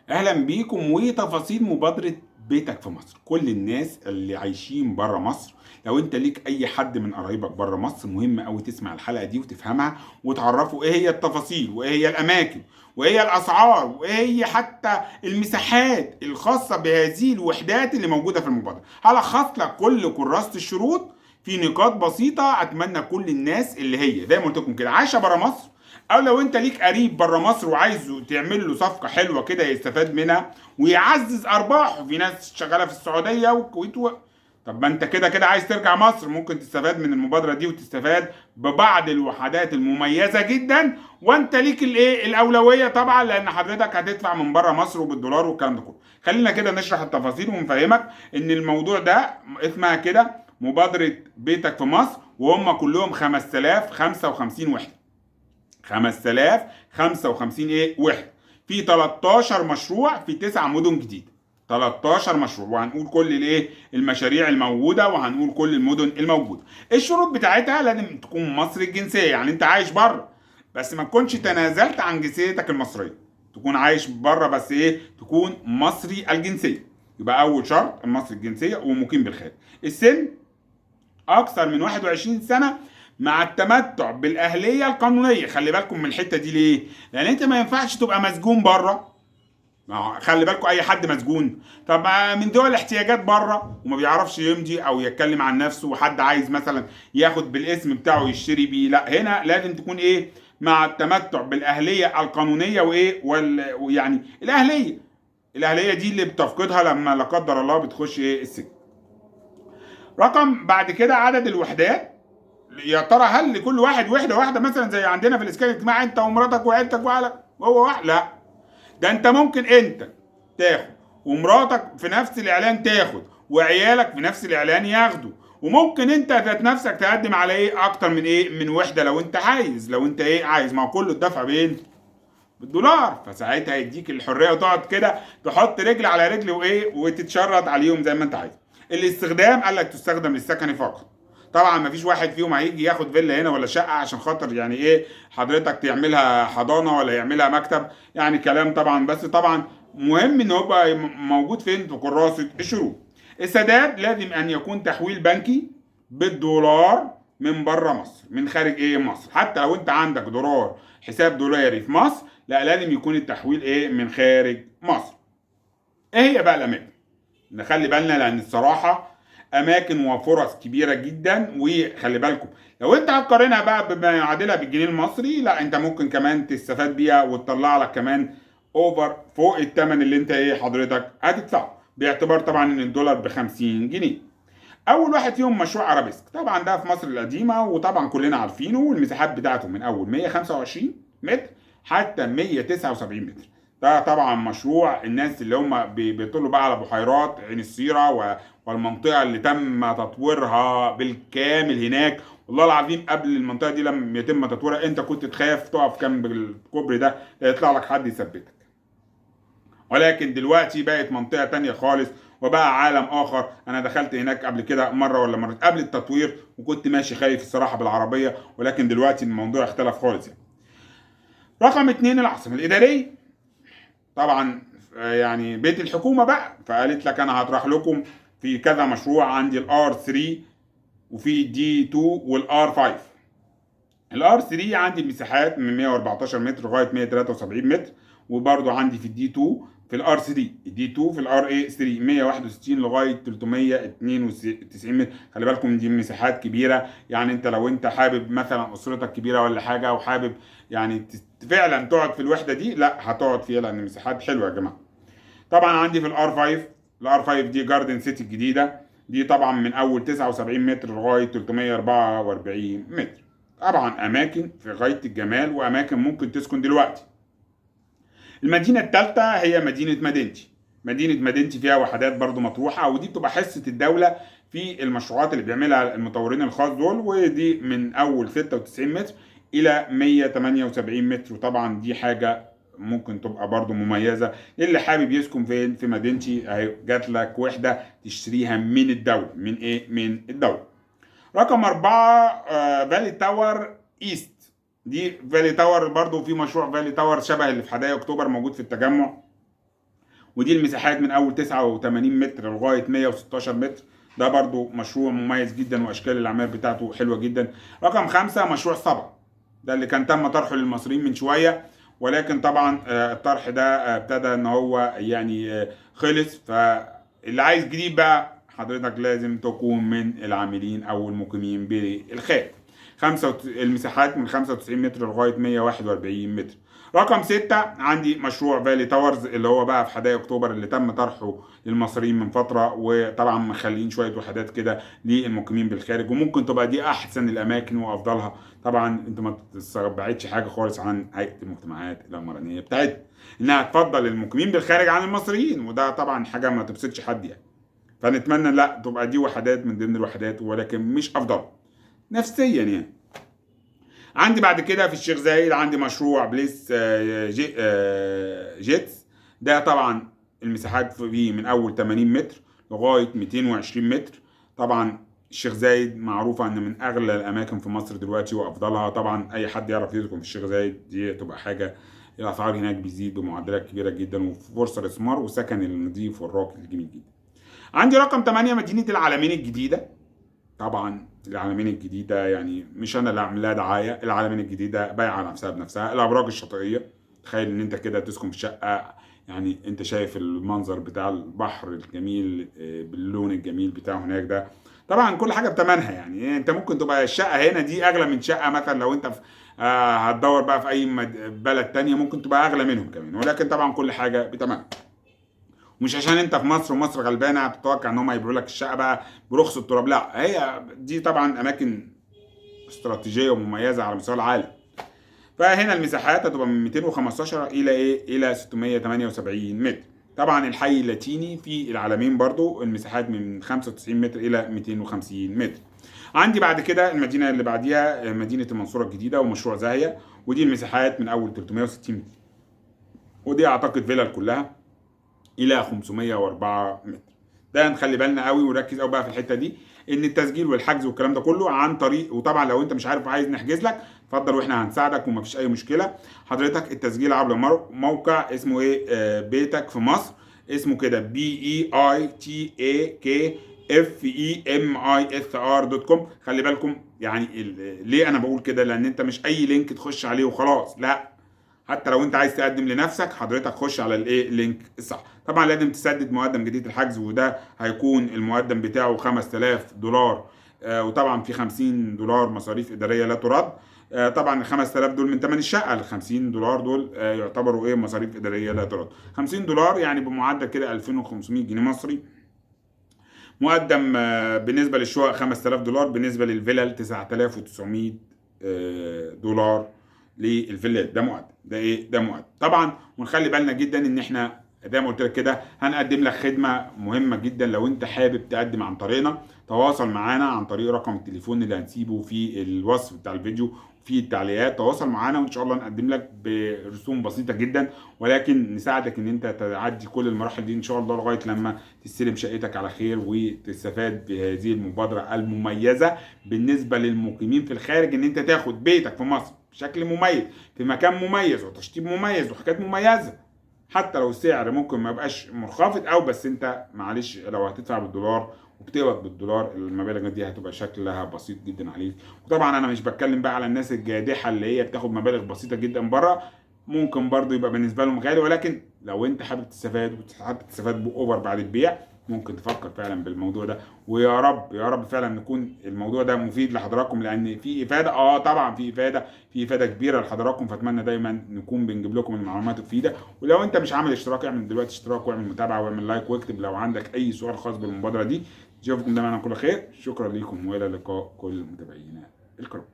اهلا بيكم وتفاصيل مبادرة بيتك في مصر. كل الناس اللي عايشين بره مصر، لو انت ليك اي حد من قرايبك بره مصر، مهم قوي تسمع الحلقة دي وتفهمها وتعرفوا ايه هي التفاصيل وايه هي الاماكن وايه هي الاسعار وايه هي حتى المساحات الخاصة بهذه الوحدات اللي موجودة في المبادرة. هلخص لك كل كراسة الشروط في نقاط بسيطة. اتمنى كل الناس اللي هي زي ما قلت لكم كده عايشة بره مصر، او لو انت ليك قريب بره مصر وعايزه تعمل له صفقه حلوه كده يستفاد منها ويعزز ارباحه. في ناس شغاله في السعوديه والكويت طب ما انت كده كده عايز ترجع مصر، ممكن تستفاد من المبادره دي وتستفاد ببعض الوحدات المميزه جدا، وانت ليك الايه الاولويه طبعا، لان حضرتك هتدفع من بره مصر وبالدولار والكلام ده كله. خلينا كده نشرح التفاصيل ونفهمك ان الموضوع ده اسمها كده مبادره بيتك في مصر، وهم كلهم 5055 وحده. 5055 وحده في 13 مشروع في 9 مدن جديده. 13 مشروع، وهنقول كل المشاريع الموجوده، وهنقول كل المدن الموجوده. الشروط بتاعتها لازم تكون مصري الجنسيه، يعني انت عايش بره بس ما تكونش تنازلت عن جنسيتك المصريه. تكون عايش بره بس تكون مصري الجنسيه. يبقى اول شرط المصري الجنسيه ومقيم بالخارج. السن اكثر من 21 سنه مع التمتع بالاهليه القانونيه. خلي بالكم من الحته دي ليه؟ لان انت ما ينفعش تبقى مسجون بره. خلي بالكم اي حد مسجون طب من دول الاحتياجات بره وما بيعرفش يمضي او يتكلم عن نفسه، وحد عايز مثلا ياخد بالاسم بتاعه يشتري بيه، لا هنا لازم تكون مع التمتع بالاهليه القانونيه ويعني الاهليه دي اللي بتفقدها لما لا قدر الله بتخش السجن. رقم بعد كده عدد الوحدات. يا ترى هل لكل واحد وحده واحده مثلا زي عندنا في الاسكان الاجتماعي انت ومراتك وعيلتك واهلك وهو واحد؟ لا، ده انت ممكن انت تاخد ومراتك في نفس الاعلان تاخد وعيالك في نفس الاعلان ياخدوا، وممكن انت ذات نفسك تقدم على اكتر من من وحده لو انت عايز. لو انت عايز، ما هو كله الدفع بالدولار، فساعتها يديك الحريه وتقعد كده تحط رجل على رجل وتتشرط عليهم زي ما انت عايز. الاستخدام قال لك تستخدم للسكني فقط. طبعا ما فيش واحد فيهم هيجي ياخد فيلا هنا ولا شقه عشان خاطر يعني حضرتك تعملها حضانه ولا يعملها مكتب، يعني كلام طبعا. بس طبعا مهم ان هو يبقى موجود فين في كراسه الشروط. السداد لازم ان يكون تحويل بنكي بالدولار من بره مصر، من خارج مصر. حتى لو انت عندك دولار، حساب دولاري في مصر، لا لازم يكون التحويل من خارج مصر. ايه هي بقى الاماكن؟ نخلي بالنا لان الصراحه اماكن وفرص كبيره جدا. وخلي بالكم لو انت هتقارنها بقى بما يعادلها بالجنيه المصري، لا انت ممكن كمان تستفاد بيها وتطلع لك كمان اوفر فوق الثمن اللي انت حضرتك هتدفعه، باعتبار طبعا ان الدولار ب 50 جنيه. اول واحد فيهم مشروع ارابيسك، طبعا ده في مصر القديمه وطبعا كلنا عارفينه، والمساحات بتاعته من اول 125 متر حتى 179 متر. ده طبعا مشروع الناس اللي هم بيطلوا بقى على بحيرات عين السيره والمنطقه اللي تم تطويرها بالكامل هناك. والله العظيم قبل المنطقه دي لم يتم تطويرها انت كنت تخاف تقف جنب الكوبري ده يطلع لك حد يثبتك، ولكن دلوقتي بقت منطقة تانية خالص وبقى عالم آخر. أنا دخلت هناك قبل كده مرة ولا مرة قبل التطوير، وكنت ماشي خايف الصراحة بالعربية، ولكن دلوقتي الموضوع اختلف خالص يعني. رقم اتنين العاصمة الإدارية. طبعا يعني بيت الحكومة بقى، فقالت لك أنا هطرح لكم في كذا مشروع. عندي الار 3 وفي دي 2 والار 5. الار 3 عندي المساحات من 114 متر لغايه 173 متر، وبرده عندي في الدي 2 في الار 3. الدي 2 في الار 3 161 لغايه 392 متر. خلي بالكم دي مساحات كبيره، يعني انت لو انت حابب مثلا اسرتك كبيره ولا حاجه وحابب يعني فعلا تقعد في الوحده دي، لا هتقعد فيها لان مساحات حلوه يا جماعه. طبعا عندي في الار 5. الار 5 دي جاردن سيتي الجديده، دي طبعا من اول 79 متر لغايه 344 متر. طبعا اماكن في غايه الجمال واماكن ممكن تسكن دلوقتي. المدينه الثالثه هي مدينه مدينتي فيها وحدات برضو مطروحه، ودي بتبقى حصه الدوله في المشروعات اللي بيعملها المطورين الخاص دول، ودي من اول 96 متر الى 178 متر. وطبعا دي حاجه ممكن تبقى برضو مميزه اللي حابب يسكن فين في مدينتي. اهي جات لك وحده تشتريها من الدوله، من الدوله. رقم أربعة فالي تاور إيست. دي فالي تاور برضو في مشروع فالي تاور شبه اللي في حدائق أكتوبر موجود في التجمع. ودي المساحات من اول 89 متر لغايه 116 متر. ده برضو مشروع مميز جدا واشكال الاعمال بتاعته حلوه جدا. رقم 5 مشروع صبا، ده اللي كان تم طرحه للمصريين من شويه، ولكن طبعا الطرح ده ابتدى ان هو يعني خلص. فاللي عايز جديد بقى حضرتك لازم تكون من العاملين او المقيمين بالخارج. المساحات من 95 متر لغايه 141 متر. رقم 6 عندي مشروع فالي تاورز اللي هو بقى في حدائق اكتوبر، اللي تم طرحه للمصريين من فتره، وطبعا مخلين شويه وحدات كده للمقيمين بالخارج، وممكن تبقى دي احسن الاماكن وافضلها. طبعا انت ما تستبعدش حاجه خالص عن هيئه المجتمعات العمرانيه بتاعتنا انها تفضل المقيمين بالخارج عن المصريين، وده طبعا حاجه ما تبسطش حد يعني. فنتمنى لا تبقى دي وحدات من ضمن الوحدات، ولكن مش افضل نفسيا يعني. عندي بعد كده في الشيخ زايد عندي مشروع بليس جيتس. ده طبعا المساحات فيه من اول 80 متر لغايه 220 متر. طبعا الشيخ زايد معروفه ان من اغلى الاماكن في مصر دلوقتي وافضلها. طبعا اي حد يعرف يسكن في الشيخ زايد دي تبقى حاجه، الاسعار هناك بتزيد بمعدلات كبيره جدا، وفرصه الاستثمار وسكن النظيف والراقي الجميل جدا. عندي رقم 8 مدينه العالمين الجديده. طبعا العلمين الجديده يعني مش انا اللي اعمل لها دعايه، العلمين الجديده بايعه نفسها بنفسها. الابراج الشاطئيه، تخيل ان انت كده تسكن في شقه، يعني انت شايف المنظر بتاع البحر الجميل باللون الجميل بتاعه هناك ده. طبعا كل حاجه بتمنها، يعني انت ممكن تبقى الشقه هنا دي اغلى من شقه مثلا لو انت في هتدور بقى في اي بلد تانية ممكن تبقى اغلى منهم كمان، ولكن طبعا كل حاجه بتمنها. مش عشان انت في مصر ومصر غلبانه هتتوقع ان هم يبيعوا لك الشقه بقى برخص التراب، لا، هي دي طبعا اماكن استراتيجيه ومميزه على مستوى العالم. فهنا المساحات هتبقى من 215 الى الى 678 متر. طبعا الحي اللاتيني في العالمين برضو المساحات من 95 متر الى 250 متر. عندي بعد كده المدينه اللي بعديها مدينه المنصوره الجديده ومشروع زاهيه، ودي المساحات من اول 360 متر، ودي اعتقد فيلل كلها الى 504 متر. ده نخلي بالنا قوي ونركز قوي بقى في الحته دي، ان التسجيل والحجز والكلام ده كله عن طريق، وطبعا لو انت مش عارف وعايز نحجز لك اتفضل واحنا هنساعدك ومفيش اي مشكله. حضرتك التسجيل عبر موقع اسمه ايه بيتك في مصر، اسمه كده BEITAKFEMISR.com. خلي بالكم يعني ليه انا بقول كده، لان انت مش اي لينك تخش عليه وخلاص، لا، حتى لو انت عايز تقدم لنفسك حضرتك خش على الايه اللينك الصح. طبعا لازم تسدد مقدم جديد الحجز، وده هيكون المقدم بتاعه $5000. وطبعا في $50 مصاريف اداريه لا ترد. طبعا ال 5000 دول من ثمن الشقه، ال $50 دول يعتبروا ايه مصاريف اداريه لا ترد. $50 يعني بمعدل كده 2500 جنيه مصري. مقدم بالنسبه للشقق $5000، بالنسبه للفلل $9900 للفيلات. ده مقدم، ده ايه، ده مقدم طبعا. ونخلي بالنا جدا ان احنا زي ما قلت لك كده هنقدم لك خدمه مهمه جدا. لو انت حابب تقدم عن طريقنا تواصل معانا عن طريق رقم التليفون اللي هنسيبه في الوصف بتاع الفيديو في التعليقات. تواصل معانا وان شاء الله نقدم لك برسوم بسيطه جدا، ولكن نساعدك ان انت تعدي كل المراحل دي ان شاء الله لغايه لما تستلم شقتك على خير وتستفاد بهذه المبادره المميزه بالنسبه للمقيمين في الخارج، ان انت تاخد بيتك في مصر بشكل مميز في مكان مميز وتشطيب مميز وحاجات مميزه. حتى لو السعر ممكن ما يبقاش منخفض او، بس انت معلش لو هتدفع بالدولار وبتقبض بالدولار المبالغ دي هتبقى شكلها بسيط جدا عليك. وطبعا انا مش بتكلم بقى على الناس الجادحه اللي هي بتاخد مبالغ بسيطه جدا بره، ممكن برضو يبقى بالنسبه لهم غالي، ولكن لو انت حابب تستفاد وحابب تستفاد باوفر بعد البيع ممكن تفكر فعلا بالموضوع ده. ويا رب يا رب فعلا نكون الموضوع ده مفيد لحضراتكم، لان في افاده، طبعا في افاده كبيره لحضراتكم. فاتمنى دايما نكون بنجيب لكم المعلومات المفيده. ولو انت مش عامل اشتراك اعمل دلوقتي اشتراك واعمل متابعه واعمل لايك واكتب لو عندك اي سؤال خاص بالمبادره دي. اشوفكم دايما على كل خير. شكرا لكم والى اللقاء كل متابعينا الكرام.